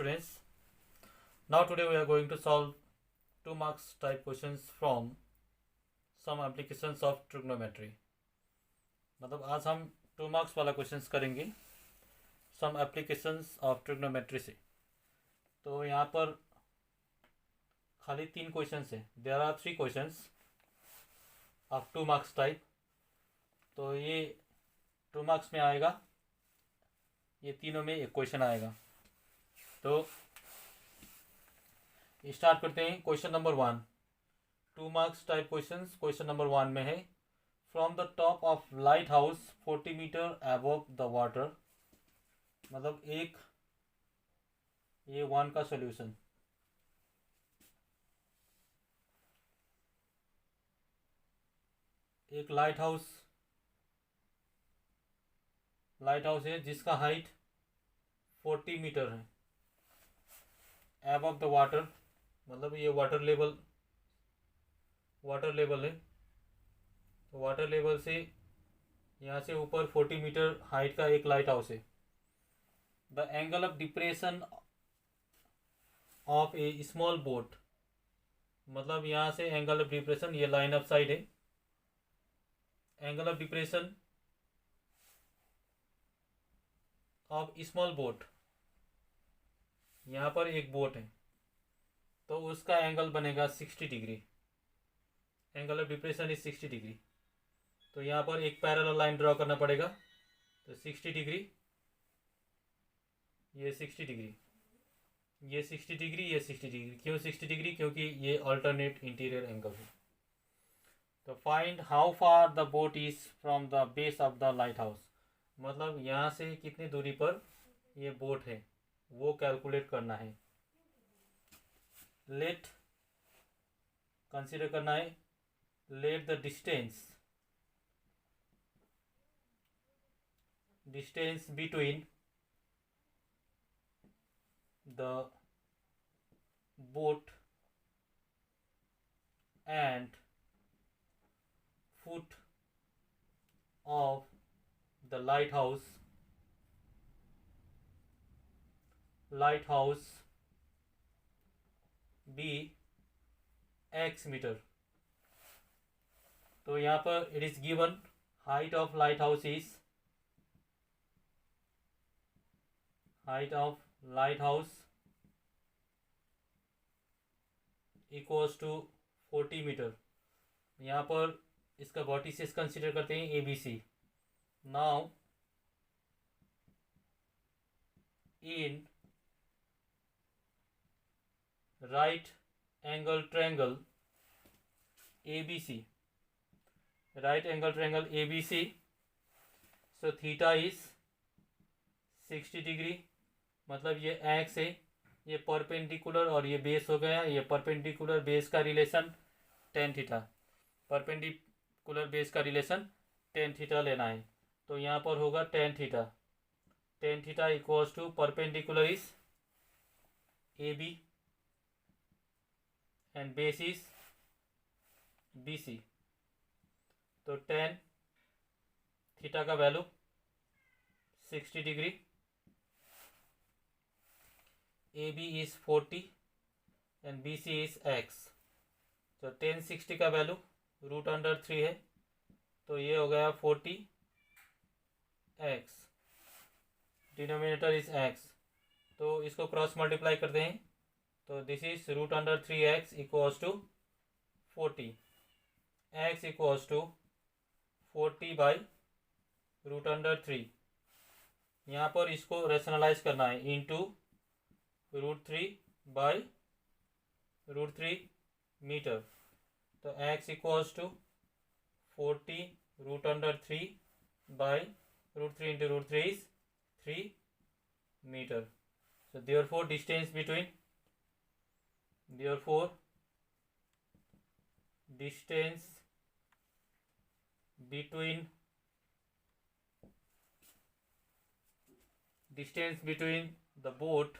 students. Now today we are going to solve 2 marks type questions from some applications of trigonometry. मतलब आज हम 2 marks वाला questions करेंगे some applications of trigonometry से. तो यहाँ पर खाली 3 क्वेश्चंस है. There are 3 questions of 2 marks type. तो ये 2 marks में आएगा, ये तीनों में एक क्वेश्चन आएगा. तो स्टार्ट करते हैं. Question number 1, 2 marks type question. Question number 1 में है from the top of light house 40 metre above the water. मतलब ये 1 का सॉल्यूशन. एक लाइट हाउस है जिसका हाइट 40 मीटर है अबव द वाटर. मतलब ये वाटर लेवल है. तो वाटर लेवल से यहाँ से ऊपर 40 मीटर हाइट का एक लाइट हाउस है. The angle of depression of A small boat. मतलब यहाँ से एंगल ऑफ डिप्रेशन, ये लाइन ऑफ साइड है. Angle of depression of small boat, यहाँ पर एक बोट है तो उसका एंगल बनेगा 60 degree. Angle of depression is 60 degree. तो यहाँ पर एक पैरेलल लाइन ड्रॉ करना पड़ेगा. तो 60 डिग्री, ये 60 डिग्री, ये 60 डिग्री, ये 60 डिग्री. क्यों 60 डिग्री? क्योंकि ये अल्टरनेट इंटीरियर एंगल है. तो find how far the boat is from the base of the light house. मतलब यहाँ से कितनी दूरी पर ये बोट है वो कैलकुलेट करना है. लेट कंसीडर करना है. Let the distance between the boat and foot of the lighthouse be x metre. तो यहाँ पर it is given height of lighthouse equals to 40 metre. यहाँ पर इसका वर्टिसेस कंसीडर करते हैं ABC. Now in right angle triangle ABC, so theta is 60 degree. मतलब ये एक्स है, ये परपेंडिकुलर और ये बेस हो गया. ये परपेंडिकुलर बेस का relation tan theta, perpendicular base का रिलेशन tan थीटा लेना है. तो यहाँ पर होगा tan theta equals to perpendicular is AB and base is BC. तो tan थीटा का value 60 degree, AB is 40 and BC is x. तो tan 60 का वैल्यू √3 है. तो ये हो गया 40x, डिनोमिनेटर इज x. तो इसको क्रॉस मल्टीप्लाई करते हैं. तो this is √3x equals to 40. x equals to 40 by √3. यहाँ पर इसको रेशनलाइज करना है इंटू √3 बाई √3 मीटर. तो x equals to 40 √3 by √3 into √3 is 3 metre. So therefore distance between the boat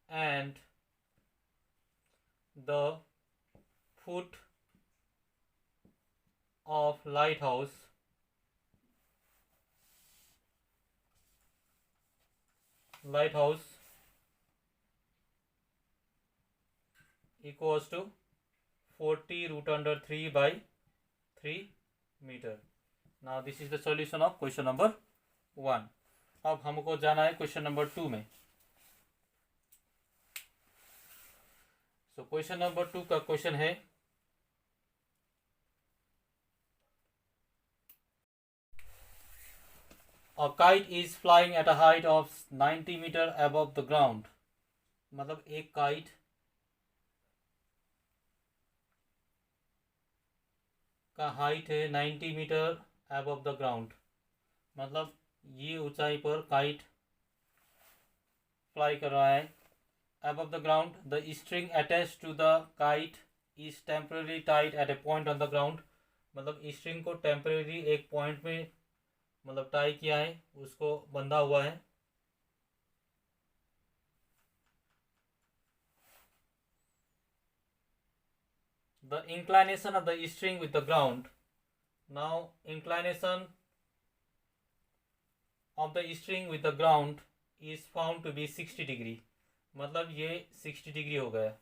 and the foot of lighthouse lighthouse equals to 40 root under 3 by 3 meter. Now this is the solution of question number 1. अब हमको जाना है question number 2 में. So question number 2 का question है, a kite is flying at a height of 90 meter above the ground. मतलब एक kite का हाइट है 90 मीटर above the ground. मतलब ये ऊंचाई पर काइट फ्लाई कर रहा है. Above the ground, the string attached to the kite is temporarily tied at a point on the ground. मतलब स्ट्रिंग को टेम्परेरी एक पॉइंट में मतलब टाई किया है, उसको बंधा हुआ है. The inclination of the string with the ground. Now inclination of the string with the ground is found to be 60 degree. मतलब ये 60 डिग्री हो गया.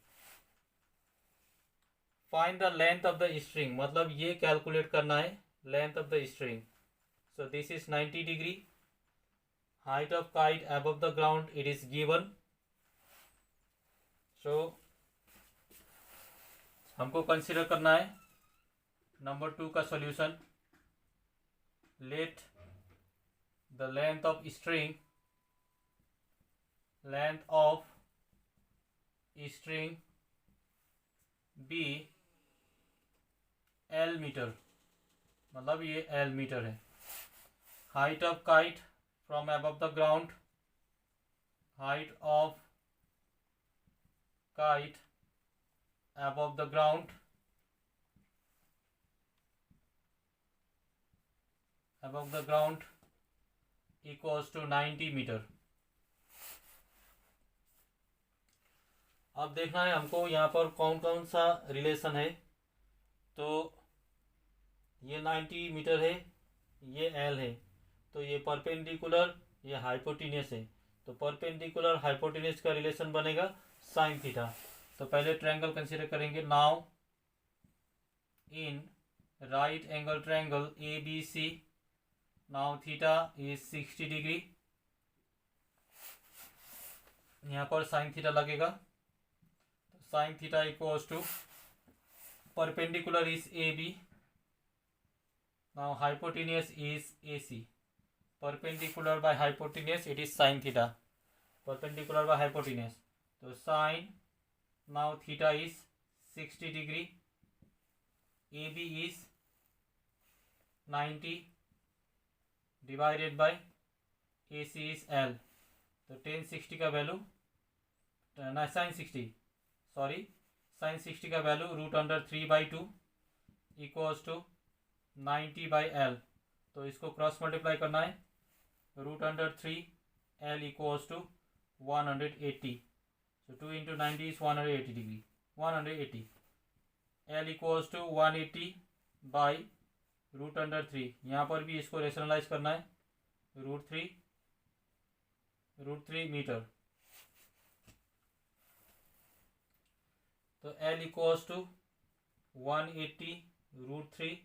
Find the length of the string. मतलब ये कैलकुलेट करना है length of the string. So this is 90 degree. Height of kite above the ground, it is given. So हमको consider करना है नंबर 2 का solution. Let the length of string be L metre. मतलब ये L मीटर है. Height of kite from above the ground, height of kite above the ground equals to 90 metre. अब देखना है हमको यहाँ पर कौन कौन सा रिलेशन है. तो ये 90 मीटर है, ये L है, तो ये परपेंडिकुलर, ये हाइपोटेन्यूस है. तो परपेंडिकुलर हाइपोटेन्यूस का रिलेशन बनेगा साइन थीटा. तो पहले ट्रायंगल कंसीडर करेंगे. Now in right angle triangle ABC, now theta is 60 degree. यहाँ पर साइन थीटा लगेगा. Sine theta equals to perpendicular is AB. Now hypotenuse is AC. Perpendicular by hypotenuse, it is sin theta. Perpendicular by hypotenuse. So sin, now theta is 60 degree. AB is 90 divided by AC is L. तो tan 60 का value sin 60 का value √3/2 equals to 90 by L. तो इसको cross multiply करना है. √3 L equals to 180. So 2 into 90 is 180 degree. 180. L equals to 180 by √3. यहाँ पर भी इसको रेशनलाइज करना है. √3 मीटर. तो L equals to 180 √3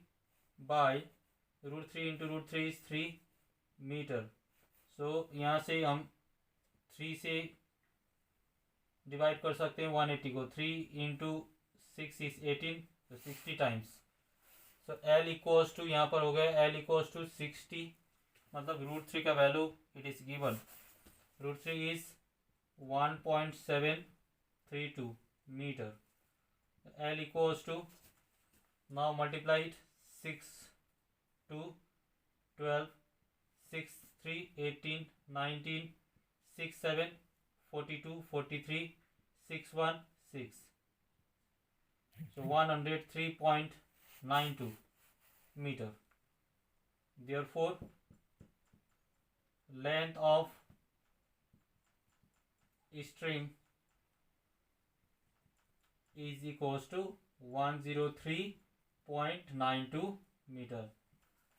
by √3 into √3 is 3 metre. So यहाँ से हम 3 से डिवाइड कर सकते हैं 180 को. 3 into 6 is 18, तो 60 times. So L equals to यहाँ पर हो गया L इक्वल्स टू 60. मतलब √3 का value it is given. √3 is 1.732 metre. L equals to, now multiply it, 6 2 12 6 3 18 19 6 7 42 43 6 1 6. So 103.92 meter. Therefore length of string is equals to 103.92 meter.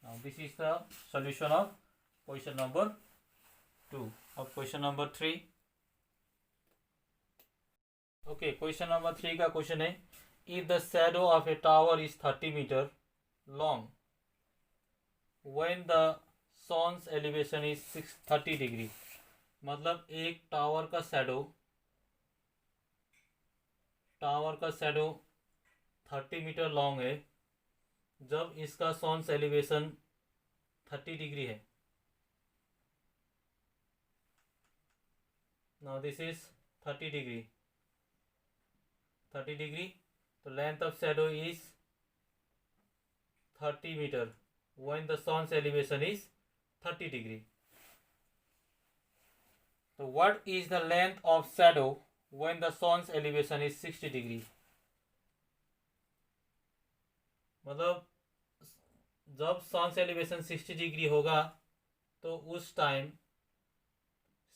Now this is the solution of question number 2. अब question number 3. Okay, question number 3 का question है, if the shadow of a tower is 30 metre long when the sun's elevation is 30 degree. मतलब एक tower का shadow 30 metre long है जब इसका sun's elevation 30 degree है. Now this is 30 degree. तो length of shadow is 30 metre when the sun's elevation is 30 degree. So what is the length of shadow when the sun's elevation is 60 degree? मतलब जब sons elevation 60 degree होगा तो उस time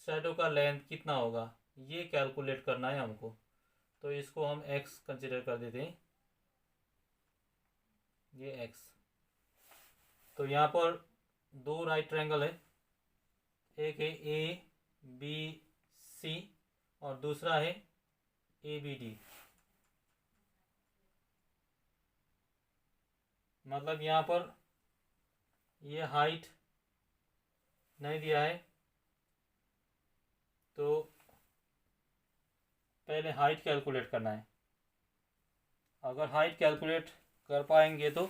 shadow का length कितना होगा, ये कैलकुलेट करना है हमको. तो इसको हम x कंसिडर कर देते हैं, ये x. तो यहाँ पर दो राइट ट्रायंगल है, एक है ABC और दूसरा है ABD. मतलब यहाँ पर ये हाइट नहीं दिया है, तो पहले हाइट कैलकुलेट करना है. अगर हाइट कैलकुलेट कर पाएंगे तो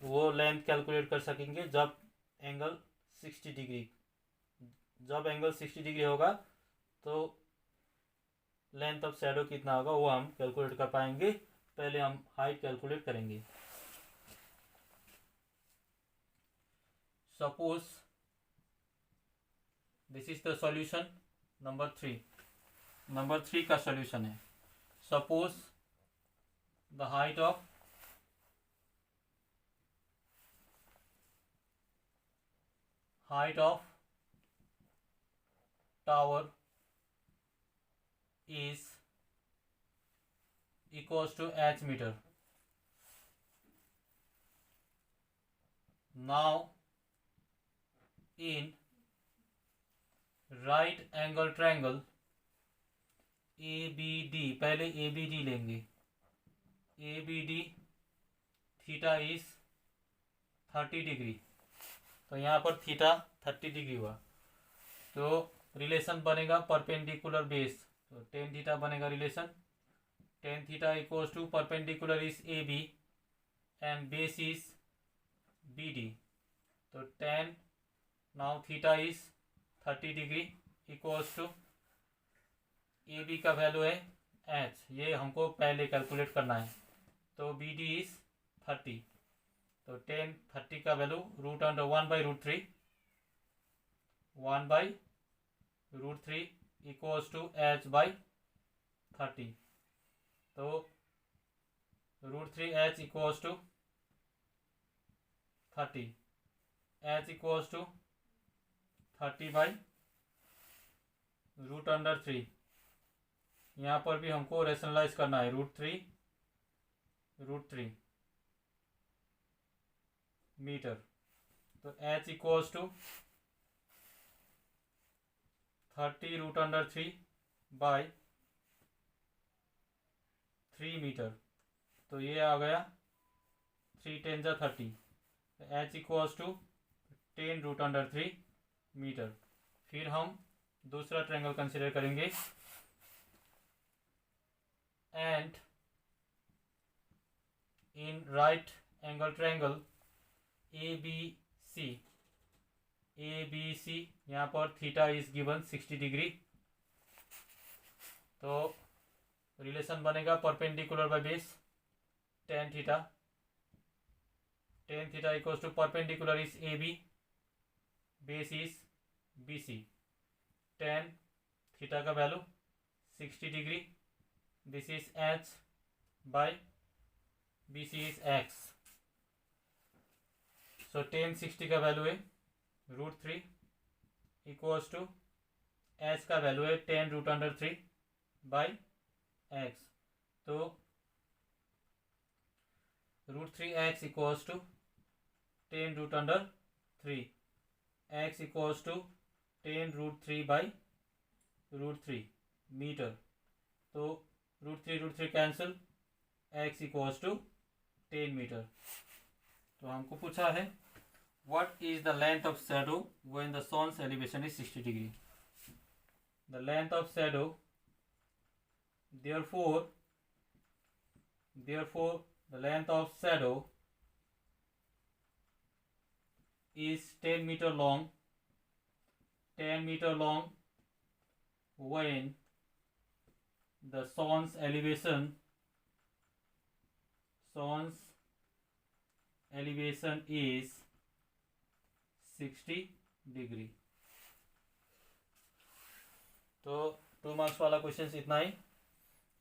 वो लेंथ कैलकुलेट कर सकेंगे जब एंगल 60 डिग्री होगा तो लेंथ ऑफ शैडो कितना होगा वो हम कैलकुलेट कर पाएंगे. पहले हम हाइट कैलकुलेट करेंगे. Suppose this is the solution number 3 का सॉल्यूशन है. Suppose the height of tower is equals to h meter. Now in right angle triangle ABD, पहले ABD लेंगे. ABD theta is 30 degree. तो यहाँ पर थीटा 30 डिग्री हुआ तो रिलेशन बनेगा परपेंडिकुलर बेस. तो टेन थीटा बनेगा relation. Tan theta equals to perpendicular is AB and base is BD. तो tan now theta is 30 degree equals to AB का वैल्यू है H. ये हमको पहले कैलकुलेट करना है. तो BD इज 30. तो टेन 30 का value root under 1/√3 1/√3 equals to H/30. तो √3H equals to 30. H equals to 30/√3. यहाँ पर भी हमको रेशनलाइज करना है. √3 मीटर. तो H इक्वल्स टू 30√3/3 मीटर. तो ये आ गया 3 × 10 = 30. H equals to 10√3 metre. फिर हम दूसरा ट्रायंगल कंसिडर करेंगे and in right angle triangle ABC यहाँ पर थीटा इज गिवन 60 डिग्री. तो रिलेशन बनेगा perpendicular by base tan theta equals to perpendicular is AB, base is BC. Tan theta का value 60 degree. This is H by BC is X. So tan 60 का value है √3 equals to H का value है 10√3/X. तो √3X equals to 10√3. x equals to 10√3/√3 metre. तो √3 cancel, x equals to 10 metre. तो हमको पूछा है what is the length of shadow when the sun's elevation is 60 degree? The length of shadow, therefore the length of shadow is 10 meter long when the sun's elevation is 60 degree. तो 2 marks वाला question इतना ही।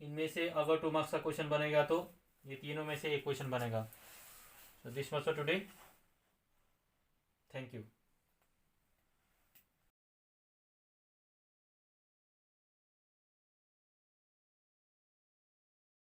इनमें से अगर 2 marks का question बनेगा तो ये तीनों में से एक क्वेश्चन बनेगा। So this much for today. Thank you.